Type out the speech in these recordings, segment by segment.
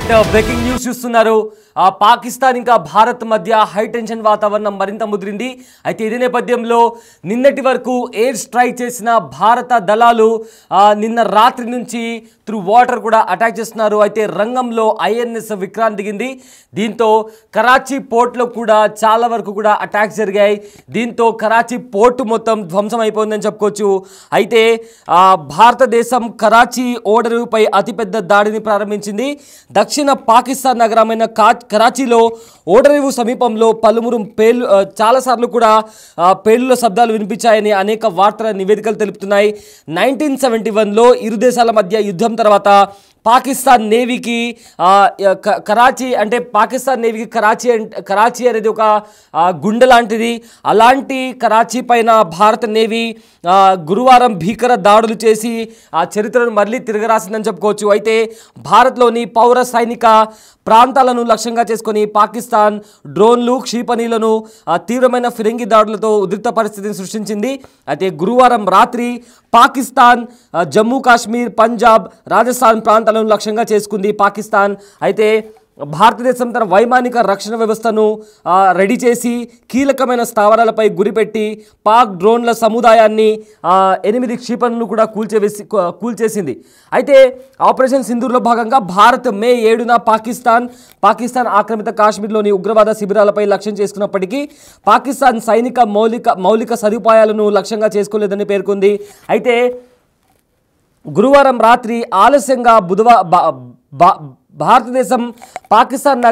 Right breaking news చూస్తున్నారు. పాకిస్తాన్ ఇంకా భారత్ మధ్య హై టెన్షన్ వాతావరణం మరింత ముదిరింది. అయితే ఇదే నేపథ్యంలో నిన్నటి వరకు ఎయిర్ స్ట్రైక్ చేసిన భారత దళాలు నిన్న రాత్రి నుంచి త్రూ వాటర్ కూడా అటాక్ చేస్తున్నారు. అయితే రంగంలో ఐఎన్ఎస్ విక్రాంత్ దిగింది. దీంతో కరాచీ పోర్ట్లో కూడా చాలా వరకు కూడా అటాక్స్ జరిగాయి. దీంతో కరాచీ పోర్టు మొత్తం ధ్వంసం అయిపోయిందని చెప్పుకోవచ్చు. అయితే భారతదేశం కరాచీ ఓడరేవుపై అతిపెద్ద దాడిని ప్రారంభించింది. దక్షిణ పాకిస్తాన్ నగరమైన కరాచీలో ఓడరేవు సమీపంలో పలువురు చాలాసార్లు కూడా పేలుల శబ్దాలు వినిపించాయని అనేక వార్తల నివేదికలు తెలుపుతున్నాయి. 1971లో ఇరు దేశాల మధ్య యుద్ధం తర్వాత పాకిస్తాన్ నేవీకి కరాచీ అనేది ఒక గుండె లాంటిది. అలాంటి కరాచీ పైన భారత నేవీ గురువారం భీకర దాడులు చేసి ఆ చరిత్రను మళ్ళీ తిరగరాసిందని చెప్పుకోవచ్చు. అయితే భారత్లోని పౌర సైనిక ప్రాంతాలను లక్ష్యంగా చేసుకొని పాకిస్తాన్ డ్రోన్లు క్షిపణులను తీవ్రమైన ఫిరంగి దాడులతో ఉద్రిక్త పరిస్థితిని సృష్టించింది. అయితే గురువారం రాత్రి పాకిస్తాన్ జమ్మూ కాశ్మీర్, పంజాబ్, రాజస్థాన్ ప్రాంతాలను లక్ష్యంగా చేసుకుంది పాకిస్తాన్. అయితే భారతదేశం తన వైమానిక రక్షణ వ్యవస్థను రెడీ చేసి కీలకమైన స్థావరాలపై గురిపెట్టి పాక్ డ్రోన్ల సముదాయాన్ని 8 క్షిపణులను కూడా కూల్చేసింది. అయితే ఆపరేషన్ సింధూర్లో భాగంగా భారత్ మే 7న పాకిస్తాన్ ఆక్రమిత కాశ్మీర్లోని ఉగ్రవాద శిబిరాలపై లక్ష్యం చేసుకున్నప్పటికీ పాకిస్తాన్ సైనిక మౌలిక సదుపాయాలను లక్ష్యంగా చేసుకోలేదని పేర్కొంది. అయితే గురువారం రాత్రి ఆలస్యంగా భారతదేశం పాకిస్తాన్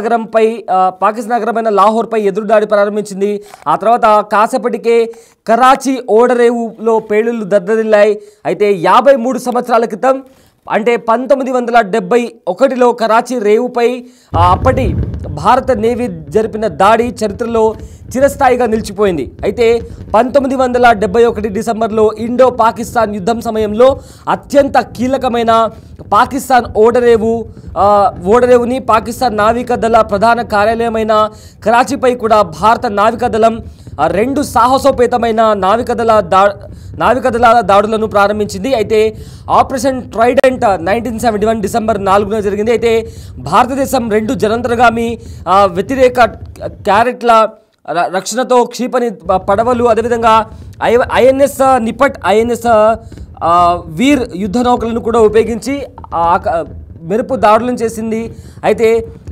నగరమైన లాహోర్పై ఎదురుదాడి ప్రారంభించింది. ఆ తర్వాత కాసేపటికే కరాచీ ఓడరేవులో పేలుళ్లు దద్దరిల్లాయి. అయితే 53 సంవత్సరాల క్రితం అంటే 1971లో కరాచీ రేవుపై అప్పటి భారత నేవీ జరిపిన దాడి చరిత్రలో చిరస్థాయిగా నిలిచిపోయింది. అయితే 1971 డిసెంబర్లో ఇండో పాకిస్తాన్ యుద్ధం సమయంలో అత్యంత కీలకమైన పాకిస్తాన్ ఓడరేవుని పాకిస్తాన్ నావికాదళ ప్రధాన కార్యాలయమైన కరాచీపై కూడా భారత నావికాదళం 2 సాహసోపేతమైన నావికాదళాల దాడులను ప్రారంభించింది. అయితే ఆపరేషన్ ట్రైడెంట్ 1971 డిసెంబర్ 4న జరిగింది. అయితే భారతదేశం 2 జలంతర్గామి వ్యతిరేక క్యారెట్ల రక్షణతో క్షిపణి పడవలు, అదేవిధంగా ఐఎన్ఎస్ నిపట్, ఐఎన్ఎస్ వీర్ యుద్ధ నౌకలను కూడా ఉపయోగించి మెరుపు దాడులను చేసింది. అయితే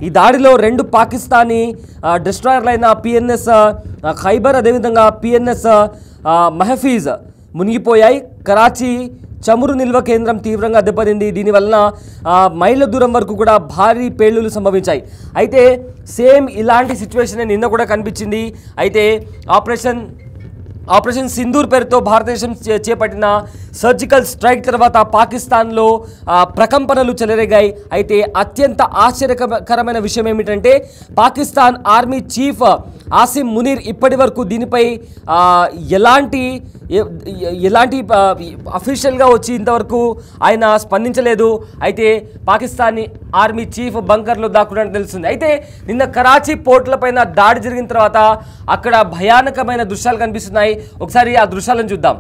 ఈ దాడిలో 2 పాకిస్తానీ డిస్ట్రాయర్లైన పిఎన్ఎస్ ఖైబర్, అదేవిధంగా పిఎన్ఎస్ మహఫీజ్ మునిగిపోయాయి. కరాచీ చమురు నిల్వ కేంద్రం తీవ్రంగా దెబ్బతింది. దీనివలన మైళ్ళ దూరం వరకు కూడా భారీ పేలుళ్లు సంభవించాయి. అయితే సేమ్ ఇలాంటి సిచ్యువేషన్ నిన్న కూడా కనిపించింది. అయితే ఆపరేషన్ సింధూర్ పేరుతో భారతదేశం చేపట్టిన సర్జికల్ స్ట్రైక్ తర్వాత పాకిస్తాన్లో ప్రకంపనలు చెలరేగాయి. అయితే అత్యంత ఆశ్చర్యకరమైన విషయం ఏమిటంటే పాకిస్తాన్ ఆర్మీ చీఫ్ ఆసిమ్ మునీర్ ఇప్పటి వరకు దీనిపై ఎలాంటి అఫీషియల్గా వచ్చి ఇంతవరకు ఆయన స్పందించలేదు. అయితే పాకిస్తానీ ఆర్మీ చీఫ్ బంకర్లో దాక్కున్నట్టు తెలుస్తుంది. అయితే నిన్న కరాచీ పోర్టులపైన దాడి జరిగిన తర్వాత అక్కడ భయానకమైన దృశ్యాలు కనిపిస్తున్నాయి. ఒకసారి ఆ దృశ్యాలను చూద్దాం.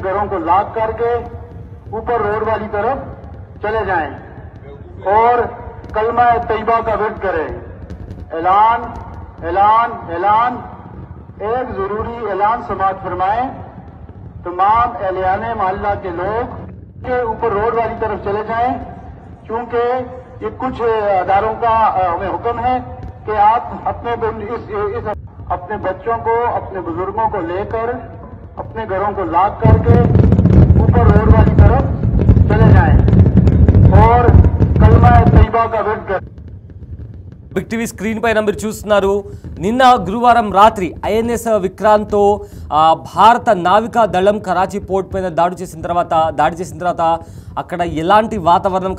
घरों को लॉक करके ऊपर रोड वाली तरफ चले जाएं और कलमा तैयबा का विर्द करें. ऐलान ऐलान ऐलान एक जरूरी ऐलान समाअत फरमाएं. तमाम एहलियाने मोहल्ला के लोग के ऊपर रोड वाली तरफ चले जाएं, क्योंकि ये कुछ अदारों का हमें हुक्म है कि आप अपने बच्चों को, अपने बुजुर्गों को लेकर अपने घरों को लॉक करके ऊपर रोड वाली तरफ चले जाएं और कलमा तैयबा का विर्द करें. బిగ్ టీవీ స్క్రీన్ పైన మీరు చూస్తున్నారు. నిన్న గురువారం రాత్రి ఐఎన్ఎస్ విక్రాంత్తో భారత నావికా దళం కరాచీ పోర్ట్ పైన దాడి చేసిన తర్వాత అక్కడ ఎలాంటి వాతావరణం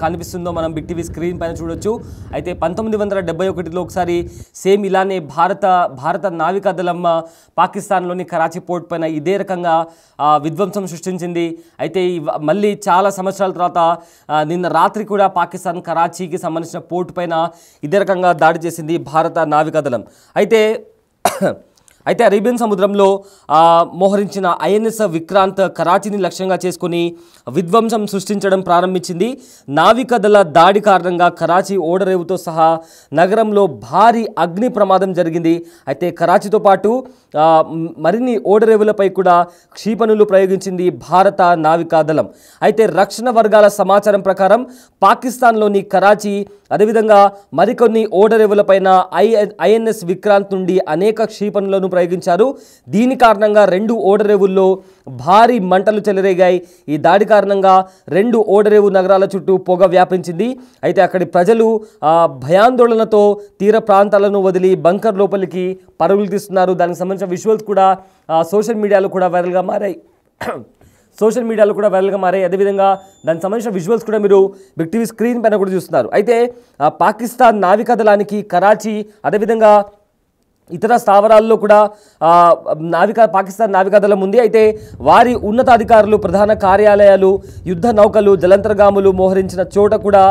కనిపిస్తుందో మనం బిగ్ టీవీ స్క్రీన్ పైన చూడొచ్చు. అయితే 1971లో ఒకసారి సేమ్ ఇలానే భారత నావికా దళం పాకిస్తాన్లోని కరాచీ పోర్ట్ పైన ఇదే రకంగా విధ్వంసం సృష్టించింది. అయితే మళ్ళీ చాలా సంవత్సరాల తర్వాత నిన్న రాత్రి కూడా పాకిస్తాన్ కరాచీకి సంబంధించిన పోర్ట్ పైన ఇదే రకంగా దాడి చేసింది భారత నావికా దళం. అయితే అరేబియన్ సముద్రంలో మోహరించిన ఐఎన్ఎస్ విక్రాంత్ కరాచీని లక్ష్యంగా చేసుకుని విధ్వంసం సృష్టించడం ప్రారంభించింది. నావికాదళ దాడి కారణంగా కరాచీ ఓడరేవుతో సహా నగరంలో భారీ అగ్ని ప్రమాదం జరిగింది. అయితే కరాచీతో పాటు మరిన్ని ఓడరేవులపై కూడా క్షిపణులు ప్రయోగించింది భారత నావికాదళం. అయితే రక్షణ వర్గాల సమాచారం ప్రకారం పాకిస్తాన్లోని కరాచీ అదేవిధంగా మరికొన్ని ఓడరేవులపైన ఐఎన్ఎస్ విక్రాంత్ నుండి అనేక క్షిపణులను ప్రయోగించారు. దీని కారణంగా 2 ఓడరేవుల్లో భారీ మంటలు చెలరేగాయి. ఈ దాడి కారణంగా 2 ఓడరేవు నగరాల చుట్టూ పొగ వ్యాపించింది. అయితే అక్కడి ప్రజలు భయాందోళనతో తీర ప్రాంతాలను వదిలి బంకర్ లోపలికి పరుగులు తీస్తున్నారు. దానికి సంబంధించిన విజువల్స్ కూడా సోషల్ మీడియాలో కూడా వైరల్గా మారాయి. అదేవిధంగా దానికి సంబంధించిన విజువల్స్ కూడా మీరు బిగ్ టీవీ స్క్రీన్ పైన కూడా చూస్తున్నారు. అయితే పాకిస్తాన్ నావికాదళానికి కరాచీ అదేవిధంగా ఇతర స్థావరాల్లో కూడా పాకిస్తాన్ నావికాదళం ఉంది. అయితే వారి ఉన్నతాధికారులు, ప్రధాన కార్యాలయాలు, యుద్ధ నౌకలు, జలంతర్గాములు మోహరించిన చోట కూడా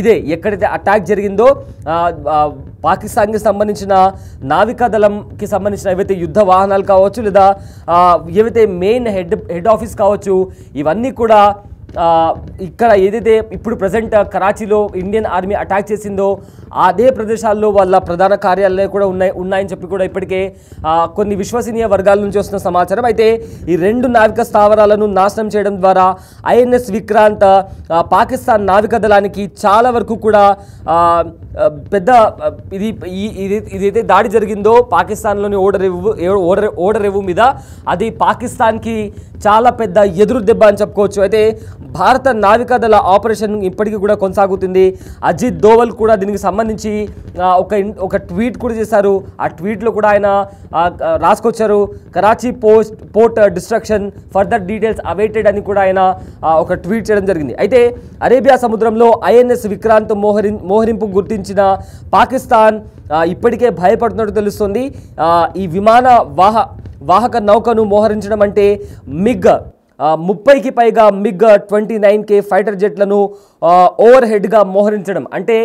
ఇదే ఎక్కడైతే అటాక్ జరిగిందో పాకిస్తాన్కి సంబంధించిన నావికాదళంకి సంబంధించిన ఏవైతే యుద్ధ వాహనాలు కావచ్చు లేదా ఏవైతే మెయిన్ హెడ్ ఆఫీస్ కావచ్చు ఇవన్నీ కూడా ఇక్కడ ఏదైతే ఇప్పుడు ప్రజెంట్ కరాచీలో ఇండియన్ ఆర్మీ అటాక్ చేసిందో అదే ప్రదేశాల్లో వాళ్ళ ప్రధాన కార్యాలయాలు కూడా ఉన్నాయని చెప్పి కూడా ఇప్పటికే కొన్ని విశ్వసనీయ వర్గాల నుంచి వస్తున్న సమాచారం. అయితే ఈ 2 నావికా స్థావరాలను నాశనం చేయడం ద్వారా ఐఎన్ఎస్ విక్రాంత్ పాకిస్తాన్ నావికా దళానికి చాలా వరకు కూడా పెద్ద ఇదైతే దాడి జరిగిందో పాకిస్తాన్లోని ఓడరేవు మీద అది పాకిస్తాన్కి చాలా పెద్ద ఎదురు దెబ్బ అని చెప్పుకోవచ్చు. అయితే భారత నావికాదళ ఆపరేషన్ ఇప్పటికీ కూడా కొనసాగుతుంది. అజిత్ దోవల్ కూడా దీనికి సంబంధించి ఒక ట్వీట్ కూడా చేశారు. ఆ ట్వీట్లో కూడా ఆయన రాసుకొచ్చారు, Karachi port destruction, further details awaited అని కూడా ఆయన ఒక ట్వీట్ చేయడం జరిగింది. అయితే అరేబియా సముద్రంలో ఐఎన్ఎస్ విక్రాంత్ మోహరింపు గుర్తించిన పాకిస్తాన్ ఇప్పటికే భయపడుతున్నట్టు తెలుస్తుంది. ఈ విమాన వాహక నౌకను మోహరించడం అంటే మిగ్ 30కి పైగా MiG-29K ఫైటర్ జెట్లను ఓవర్ హెడ్గా మోహరించడం అంటే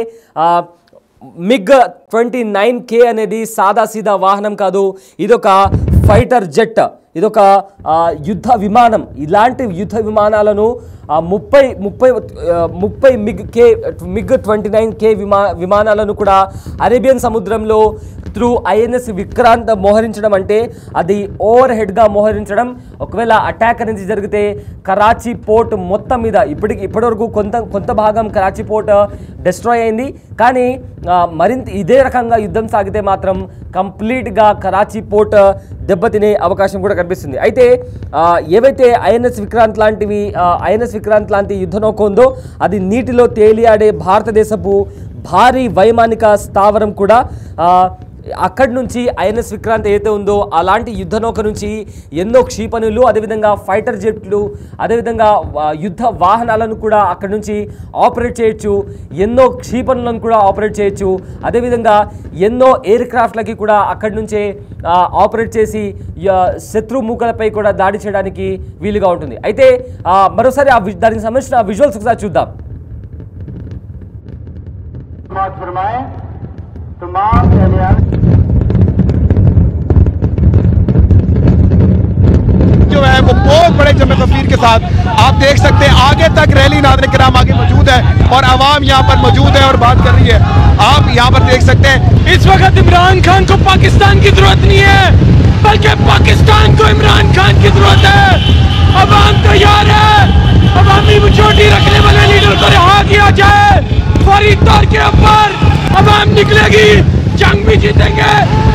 MiG-29K అనేది సాదాసీదా వాహనం కాదు, ఇదొక ఫైటర్ జెట్, ఇదొక యుద్ధ విమానం. ఇలాంటి యుద్ధ విమానాలను 30 MiG-29K విమానాలను కూడా అరేబియన్ సముద్రంలో త్రూ ఐఎన్ఎస్ విక్రాంత్ మోహరించడం అంటే అది ఓవర్ హెడ్గా మోహరించడం. ఒకవేళ అటాక్ అనేది జరిగితే కరాచీ పోర్ట్ మొత్తం మీద ఇప్పటివరకు కొంత భాగం కరాచీ పోర్ట్ డిస్ట్రాయ్ అయింది. కానీ మరింత ఇదే రకంగా యుద్ధం సాగితే మాత్రం కంప్లీట్గా కరాచీ పోర్ట్ దెబ్బతినే అవకాశం కూడా కనిపిస్తుంది. అయితే ఏవైతే ఐఎన్ఎస్ విక్రాంత్ లాంటి యుద్ధ నౌక ఉందో అది నీటిలో తేలియాడే భారతదేశపు భారీ వైమానిక స్థావరం కూడా అక్కడి నుంచి ఐఎన్ఎస్ విక్రాంత్ ఏదైతే ఉందో అలాంటి యుద్ధ నౌక నుంచి ఎన్నో క్షిపణులు అదేవిధంగా ఫైటర్ జెట్లు అదేవిధంగా యుద్ధ వాహనాలను కూడా అక్కడి నుంచి ఆపరేట్ చేయొచ్చు, ఎన్నో క్షిపణులను కూడా ఆపరేట్ చేయొచ్చు, అదేవిధంగా ఎన్నో ఎయిర్ క్రాఫ్ట్లకి కూడా అక్కడి నుంచే ఆపరేట్ చేసి శత్రు మూకలపై కూడా దాడి చేయడానికి వీలుగా ఉంటుంది. అయితే మరోసారి దానికి సంబంధించిన విజువల్స్ ఒకసారి చూద్దాం. जो है वो बहुत बड़े जमे तस्वीर के साथ आप देख सकते हैं आगे तक रैली नाज़रीन किराम आगे मौजूद है और आवाम यहाँ पर मौजूद है और बात कर रही है. आप यहाँ पर देख सकते हैं इस वक्त इमरान खान को पाकिस्तान की जरूरत नहीं है बल्कि पाकिस्तान को इमरान खान की जरूरत है. अवाम तैयार है, अवामी मेजॉरिटी रखने वाले लीडर को रिहा किया जाए. फौरी तौर के ऊपर अवाम निकलेगी, जंग भी जीतेंगे,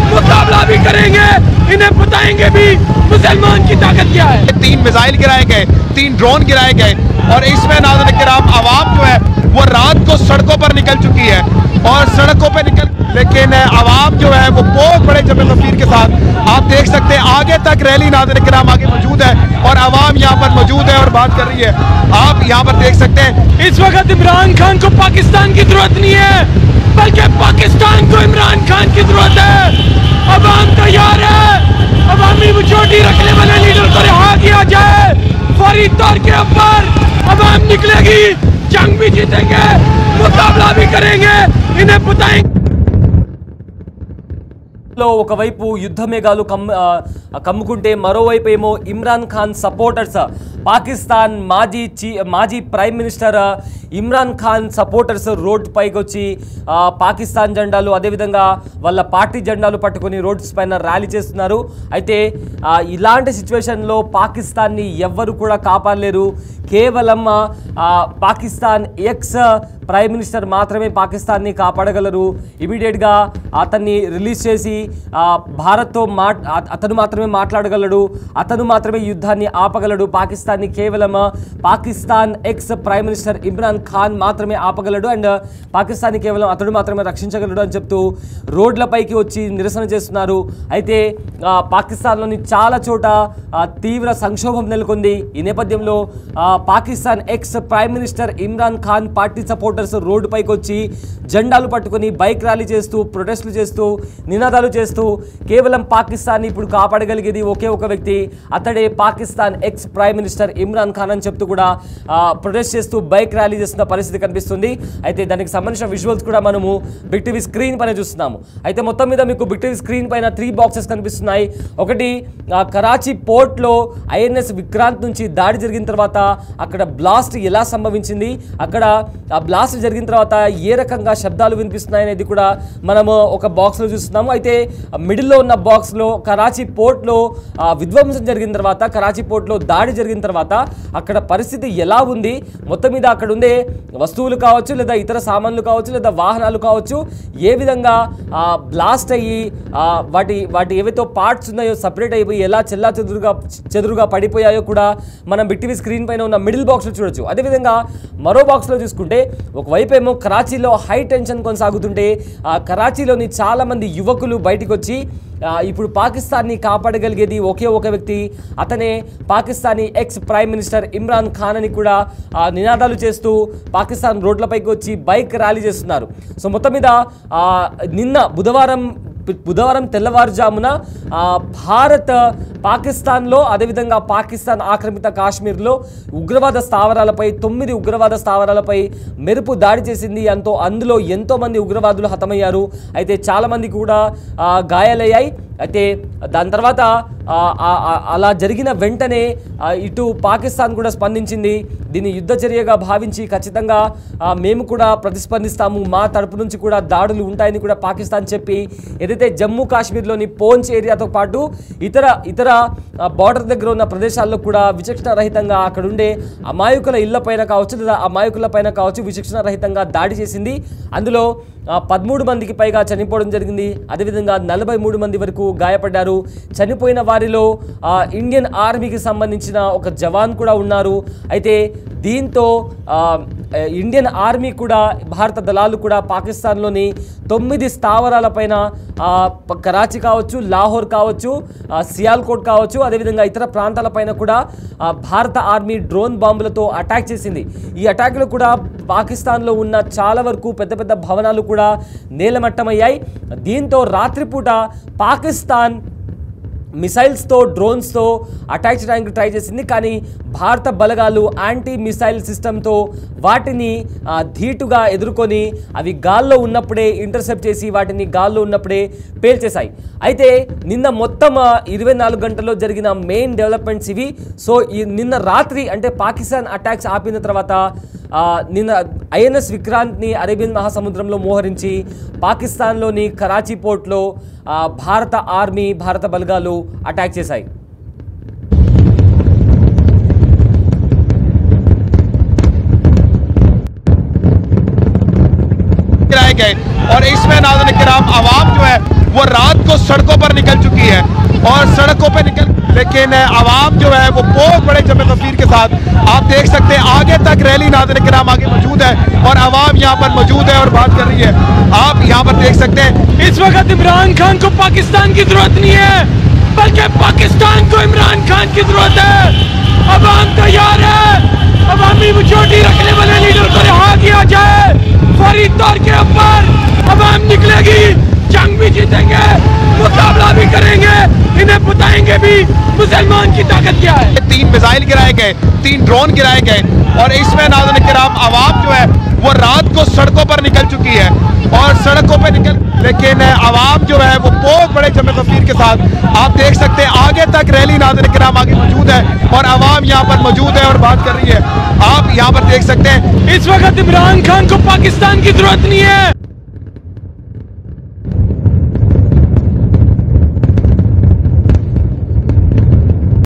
मुकाबला भी करेंगे, इन्हें बताएंगे भी मुसलमान की ताकत क्या है. 3 मिसाइल गिराए गए, 3 ड्रोन गिराए गए और इसमें नाज़रीन किराम आवाम जो है वो रात को सड़कों पर निकल चुकी है और सड़कों पर निकल, लेकिन आवाम जो है वो बहुत बड़े जमे तस्वीर के साथ आप देख सकते हैं आगे तक रैली नाज़रीन किराम आगे मौजूद है और आवाम यहाँ पर मौजूद है और बात कर रही है। आप यहाँ पर देख सकते हैं इस वक्त इमरान खान को पाकिस्तान की जरूरत नहीं है, बल्कि पाकिस्तान को इमरान खान की जरूरत है। अवाम तैयार है, अवामी मेजॉरिटी रखने वाले लीडर को रिहा किया जाए। फौरी तौर के ऊपर अवाम निकलेगी, जंग भी जीतेंगे, मुकाबला भी करेंगे, इन्हें बताएंगे। ఒకవైపు యుద్ధ మేఘాలు కమ్ముకుంటే మరోవైపు ఏమో ఇమ్రాన్ ఖాన్ సపోర్టర్స్ పాకిస్తాన్ మాజీ prime minister Imran Khan supporters road పైకి వచ్చి పాకిస్తాన్ జెండాలు అదేవిధంగా వాళ్ళ పార్టీ జెండాలు పట్టుకొని రోడ్స్ పైన ర్యాలీ చేస్తున్నారు. అయితే ఇలాంటి సిచ్యువేషన్లో పాకిస్తాన్ని ఎవ్వరు కూడా కాపాడలేరు. కేవలం పాకిస్తాన్ ఎక్స్ ప్రైమ్ మినిస్టర్ మాత్రమే పాకిస్తాన్ని కాపాడగలరు. ఇమీడియట్గా అతన్ని రిలీజ్ చేసి భారత్తో అతను మాత్రమే మాట్లాడగలడు, అతను మాత్రమే యుద్ధాన్ని ఆపగలడు. పాకిస్తాన్ని కేవలం Pakistan X prime minister Imran Khan మాత్రమే ఆపగలడు అండ్ పాకిస్తాన్ని కేవలం అతడు మాత్రమే రక్షించగలడు అని చెప్తూ రోడ్లపైకి వచ్చి నిరసన చేస్తున్నారు. అయితే పాకిస్తాన్లోని చాలా చోట తీవ్ర సంక్షోభం నెలకొంది. ఈ నేపథ్యంలో Pakistan X prime minister Imran Khan party supporters road పైకి వచ్చి జెండాలు పట్టుకొని బైక్ ర్యాలీ చేస్తూ ప్రొటెస్టులు చేస్తూ నినాదాలు చేస్తూ కేవలం పాకిస్తాన్ని ఇప్పుడు కాపాడగలిగేది ఒకే ఒక వ్యక్తి, అతడే Pakistan X prime minister Imran Khan అని చెప్తూ కూడా ప్రొటెస్ట్ చేస్తూ బైక్ ర్యాలీ చేస్తున్న పరిస్థితి కనిపిస్తుంది. అయితే దానికి సంబంధించిన విజువల్స్ కూడా మనము బిగ్ టీవీ స్క్రీన్ పైన చూస్తున్నాము. అయితే మొత్తం మీద మీకు బిగ్ టీవీ స్క్రీన్ పైన 3 బాక్సెస్ కనిపిస్తున్నాయి. ఒకటి కరాచీ పోర్ట్లో ఐఎన్ఎస్ విక్రాంత్ నుంచి దాడి జరిగిన తర్వాత అక్కడ బ్లాస్ట్ ఎలా సంభవించింది, అక్కడ ఆ బ్లాస్ట్ జరిగిన తర్వాత ఏ రకంగా శబ్దాలు వినిపిస్తున్నాయి అనేది కూడా మనము ఒక బాక్స్లో చూస్తున్నాము. అయితే మిడిల్లో ఉన్న బాక్స్లో కరాచీ పోర్ట్లో విధ్వంసం జరిగిన తర్వాత, కరాచీ పోర్ట్లో దాడి జరిగిన తర్వాత అక్కడ పరిస్థితి ఎలా ఉంది, మొత్తం మీద అక్కడ ఉండే వస్తువులు కావచ్చు లేదా ఇతర సామాన్లు కావచ్చు లేదా వాహనాలు కావచ్చు ఏ విధంగా బ్లాస్ట్ అయ్యి వాటి ఏవైతే పార్ట్స్ ఉన్నాయో సపరేట్ అయిపోయి ఎలా చెదురుగా పడిపోయాయో కూడా మనం బిగ్ టీవీ స్క్రీన్ పైన ఉన్న మిడిల్ బాక్స్లో చూడొచ్చు. అదేవిధంగా మరో బాక్స్లో చూసుకుంటే ఒకవైపు ఏమో కరాచీలో హై టెన్షన్ కొనసాగుతుంటే కరాచీలోని చాలామంది యువకులు బయటకు వచ్చి ఇప్పుడు పాకిస్తాన్ని కాపాడగలిగేది ఒకే ఒక వ్యక్తి, అతనే Pakistani X prime minister Imran Khan అని కూడా నినాదాలు చేస్తూ పాకిస్తాన్ రోడ్లపైకి వచ్చి బైక్ ర్యాలీ చేస్తున్నారు. సో మొత్తం మీద నిన్న బుధవారం తెల్లవారుజామున భారత్ పాకిస్తాన్లో అదేవిధంగా పాకిస్తాన్ ఆక్రమిత కాశ్మీర్లో ఉగ్రవాద స్థావరాలపై 9 ఉగ్రవాద స్థావరాలపై మెరుపు దాడి చేసింది. అందులో ఎంతోమంది ఉగ్రవాదులు హతమయ్యారు. అయితే చాలామంది కూడా గాయాలయ్యాయి. అయితే దాని తర్వాత అలా జరిగిన వెంటనే ఇటు పాకిస్తాన్ కూడా స్పందించింది. దీన్ని యుద్ధ చర్యగా భావించి ఖచ్చితంగా మేము కూడా ప్రతిస్పందిస్తాము, మా తరపు నుంచి కూడా దాడులు ఉంటాయని కూడా పాకిస్తాన్ చెప్పి ఏదైతే జమ్మూ కాశ్మీర్లోని పోంచ్ ఏరియాతో పాటు ఇతర బార్డర్ దగ్గర ఉన్న ప్రదేశాల్లో కూడా విచక్షణ రహితంగా అక్కడ ఉండే అమాయకుల ఇళ్లపైన కావచ్చు లేదా అమాయకులపైన కావచ్చు విచక్షణ రహితంగా దాడి చేసింది. అందులో 13 మందికి పైగా చనిపోవడం జరిగింది. అదేవిధంగా 43 మంది వరకు గాయపడ్డారు. చనిపోయిన వారిలో ఇండియన్ ఆర్మీకి సంబంధించిన ఒక జవాన్ కూడా ఉన్నారు. అయితే దీంతో ఇండియన్ ఆర్మీ కూడా భారత దళాలు కూడా పాకిస్తాన్లోని 9 స్థావరాలపైన కరాచీ కావచ్చు, లాహోర్ కావచ్చు, సియాల్కోట్ కావచ్చు, అదేవిధంగా ఇతర ప్రాంతాలపైన కూడా భారత ఆర్మీ డ్రోన్ బాంబులతో అటాక్ చేసింది. ఈ అటాక్లో కూడా పాకిస్తాన్లో ఉన్న చాలా వరకు పెద్ద పెద్ద భవనాలు కూడా నేలమట్టమయ్యాయి. దీంతో రాత్రిపూట పాకిస్తాన్ మిసైల్స్తో డ్రోన్స్తో అటాక్ చేయడానికి ట్రై చేసింది. కానీ భారత బలగాలు యాంటీ మిసైల్ సిస్టంతో వాటిని ధీటుగా ఎదుర్కొని అవి గాల్లో ఉన్నప్పుడే ఇంటర్సెప్ట్ చేసి వాటిని గాల్లో ఉన్నప్పుడే పేల్చేశాయి. అయితే నిన్న మొత్తం 24 గంటల్లో జరిగిన మెయిన్ డెవలప్మెంట్స్ ఇవి. సో నిన్న రాత్రి అంటే పాకిస్తాన్ అటాక్స్ ఆపిన తర్వాత నిన్న ఐఎన్ఎస్ విక్రాంత్ని అరేబియన్ మహాసముద్రంలో మోహరించి పాకిస్తాన్లోని కరాచీ పోర్ట్లో భారత ఆర్మీ భారత బలగాలు అటాక్ చేశాయి. गए और इसमें नाज़रीन किराम आवाम जो है वो रात को सड़कों पर निकल चुकी है और सड़कों पर निकल, लेकिन आवाम जो है वो बहुत बड़े जमे तफसीर के साथ आप देख सकते हैं आगे तक रैली नाज़रीन किराम आगे मौजूद है और आवाम यहाँ पर मौजूद है और बात कर रही है। आप यहाँ पर देख सकते हैं इस वक्त इमरान खान को पाकिस्तान की जरूरत नहीं है, बल्कि पाकिस्तान को इमरान खान की जरूरत है। अवाम तैयार है, अवामी मेजॉरिटी रखने वाले लीडर को रिहा किया जाए। फौरी तौर के ऊपर अवाम निकलेगी, जंग भी जीतेंगे, मुकाबला भी करेंगे, इन्हें बताएंगे भी मुसलमान की ताकत क्या है। 3 मिसाइल गिराए गए, 3 ड्रोन गिराए गए और इसमें नाज़रीन किराम आवाम जो है वो रात को सड़कों पर निकल चुकी है और सड़कों पर निकल, लेकिन आवाम जो है वो बहुत बड़े जमे गफीर के साथ आप देख सकते हैं आगे तक रैली नाज़रीन किराम आगे मौजूद है और आवाम यहाँ पर मौजूद है और बात कर रही है। आप यहाँ पर देख सकते हैं इस वक्त इमरान खान को पाकिस्तान की जरूरत नहीं है।